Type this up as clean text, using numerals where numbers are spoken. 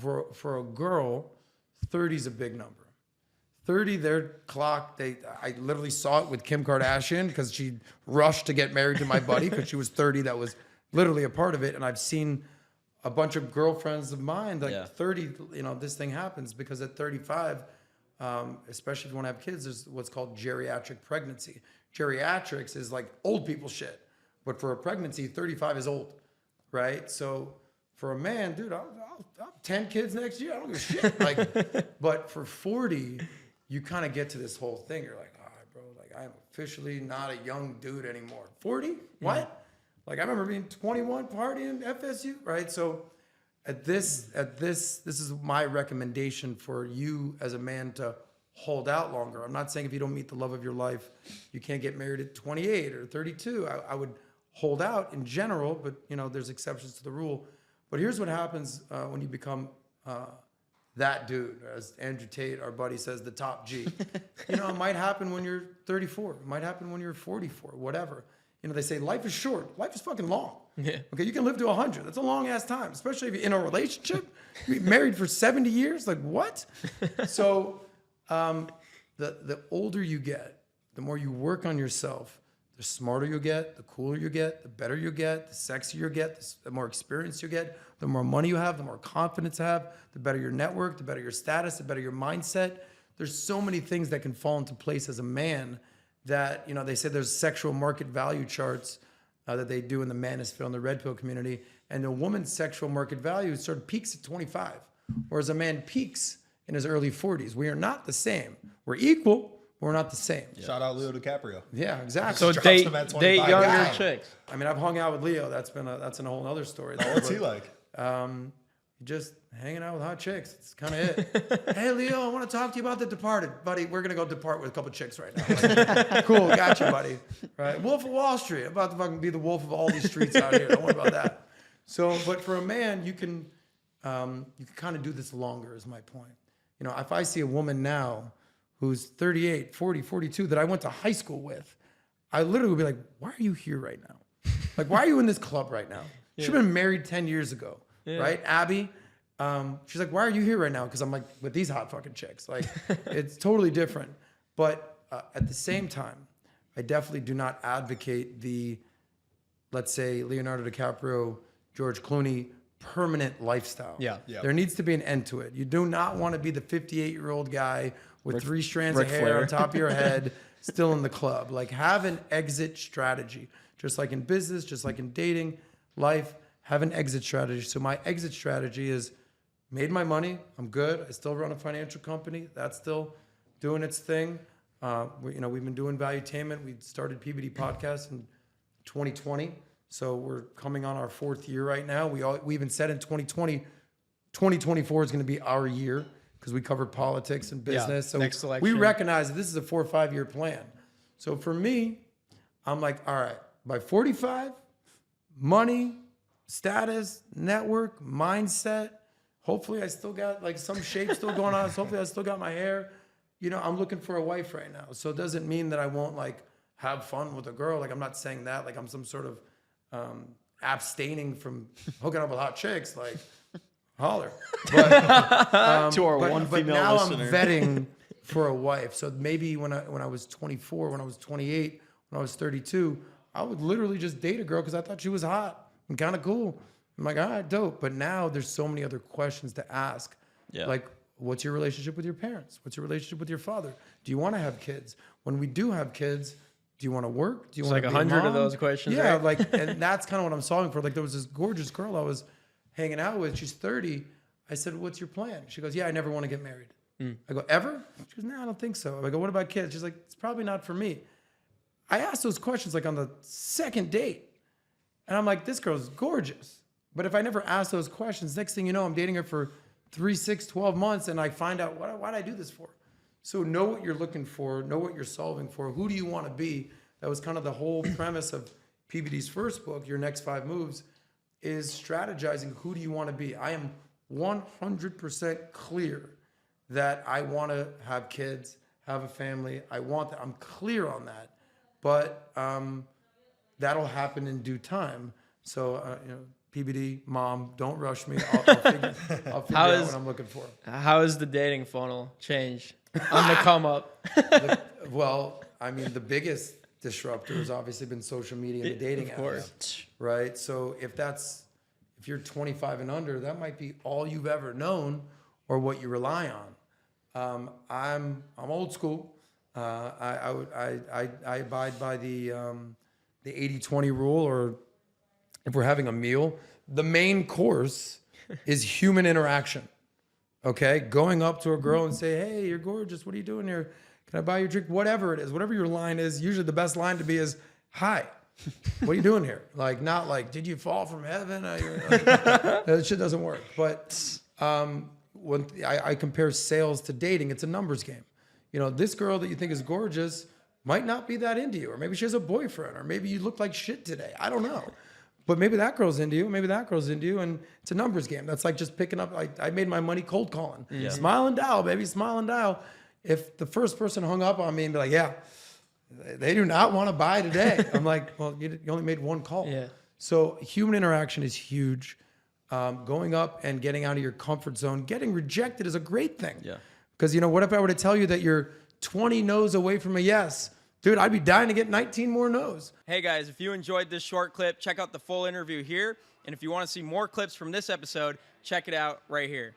for a girl, 30 is a big number. 30, their clock, I literally saw it with Kim Kardashian because she rushed to get married to my buddy because she was 30. That was literally a part of it. And I've seen a bunch of girlfriends of mine, 30, this thing happens because at 35, especially if you want to have kids, there's what's called geriatric pregnancy. Geriatrics is like old people shit. But for a pregnancy, 35 is old, right? So for a man, dude, I'll have 10 kids next year. I don't give a shit. But for 40, you kind of get to this whole thing. You're like, all right, bro, I'm officially not a young dude anymore. 40? What? I remember being 21 partying FSU, right? So this is my recommendation for you as a man to hold out longer. I'm not saying if you don't meet the love of your life, you can't get married at 28 or 32. I would hold out in general, but there's exceptions to the rule. But here's what happens when you become that dude, as Andrew Tate, our buddy, says, the top G. It might happen when you're 34. It might happen when you're 44, whatever. They say life is short. Life is fucking long. Yeah. Okay, you can live to 100. That's a long ass time, especially if you're in a relationship. You're married for 70 years. Like what? So the older you get, the more you work on yourself, the smarter you get, the cooler you get, the better you get, the sexier you get, the more experience you get, the more money you have, the more confidence you have, the better your network, the better your status, the better your mindset. There's so many things that can fall into place as a man that, they say there's sexual market value charts that they do in the manosphere and the red pill community. And the woman's sexual market value sort of peaks at 25, whereas a man peaks in his early 40s. We are not the same. We're equal, but we're not the same. Yeah. Shout out Leo DiCaprio. Yeah, exactly. So date younger chicks. I mean, I've hung out with Leo. That's a whole other story. What's he like? Just hanging out with hot chicks. It's kind of it. Hey, Leo, I want to talk to you about The Departed. Buddy, we're going to go depart with a couple chicks right now. Cool, got you, buddy. Right? Wolf of Wall Street. I'm about to fucking be the wolf of all these streets out here. Don't worry about that. So, but for a man, you can kind of do this longer is my point. If I see a woman now who's 38, 40, 42 that I went to high school with, I literally would be like, why are you here right now? Like, why are you in this club right now? Yeah. She'd been married 10 years ago. Yeah. Right? Abby, she's like, why are you here right now? Because I'm like, with these hot fucking chicks. Like, it's totally different. But at the same time, I definitely do not advocate the, let's say, Leonardo DiCaprio, George Clooney, permanent lifestyle. Yeah. There needs to be an end to it. You do not want to be the 58-year-old guy with 3 strands of hair on top of your head, still in the club. Like, have an exit strategy. Just like in business, just like in dating, life. Have an exit strategy. So my exit strategy is made my money. I'm good. I still run a financial company. That's still doing its thing. We've been doing valuetainment. We started PBD Podcast in 2020. So we're coming on our 4th year right now. We even said in 2020, 2024 is going to be our year because we cover politics and business. So next election. We recognize that this is a 4 or 5 year plan. So for me, I'm like, all right, by 45, money, status, network, mindset. Hopefully I still got like some shape still going on. Hopefully I still got my hair. I'm looking for a wife right now. So it doesn't mean that I won't like have fun with a girl. Like I'm not saying that like I'm some sort of abstaining from hooking up with hot chicks. Like holler. But, to our one but female now listener. I'm vetting for a wife. So maybe when I was 24, when I was 28, when I was 32, I would literally just date a girl because I thought she was hot. And kind of cool. I'm like, all right, dope. But now there's so many other questions to ask. Yeah. Like, what's your relationship with your parents? What's your relationship with your father? Do you want to have kids? When we do have kids, do you want to work? Do you want to be 100 of those questions? Yeah, right? And that's kind of what I'm solving for. Like, there was this gorgeous girl I was hanging out with. She's 30. I said, what's your plan? She goes, yeah, I never want to get married. I go, ever? She goes, no, I don't think so. I go, what about kids? She's like, it's probably not for me. I asked those questions like on the second date. And I'm like, this girl's gorgeous. But if I never ask those questions, next thing you know, I'm dating her for 3, 6, 12 months, and I find out, why did I do this for? So know what you're looking for, know what you're solving for, who do you want to be? That was kind of the whole premise of PBD's first book, Your Next 5 Moves, is strategizing who do you want to be. I am 100% clear that I want to have kids, have a family. I want that. I'm clear on that. But that'll happen in due time. So, PBD, mom, don't rush me. I'll figure out what I'm looking for. How has the dating funnel changed on the come up? Well, I mean, the biggest disruptor has obviously been social media and the dating apps, right? So if you're 25 and under, that might be all you've ever known or what you rely on. I'm old school. I abide by the 80-20 rule, or if we're having a meal, the main course is human interaction. Okay, going up to a girl and say, "Hey, you're gorgeous. What are you doing here? Can I buy you a drink?" Whatever it is, whatever your line is. Usually, the best line to be is, "Hi, what are you doing here?" Like, not like, "Did you fall from heaven?" That shit doesn't work. But when I compare sales to dating, it's a numbers game. You know, this girl that you think is gorgeous might not be that into you, or maybe she has a boyfriend, or maybe you look like shit today. I don't know. But maybe that girl's into you, maybe that girl's into you, and it's a numbers game. That's like just picking up, I made my money cold calling. Yeah. Smile and dial, baby, smile and dial. If the first person hung up on me and be like, "Yeah, they do not want to buy today," I'm like, "Well, you only made one call." Yeah. So human interaction is huge. Going up and getting out of your comfort zone, getting rejected is a great thing. Yeah. Because, what if I were to tell you that you're 20 no's away from a yes? Dude, I'd be dying to get 19 more no's. Hey guys, if you enjoyed this short clip, check out the full interview here. And if you want to see more clips from this episode, check it out right here.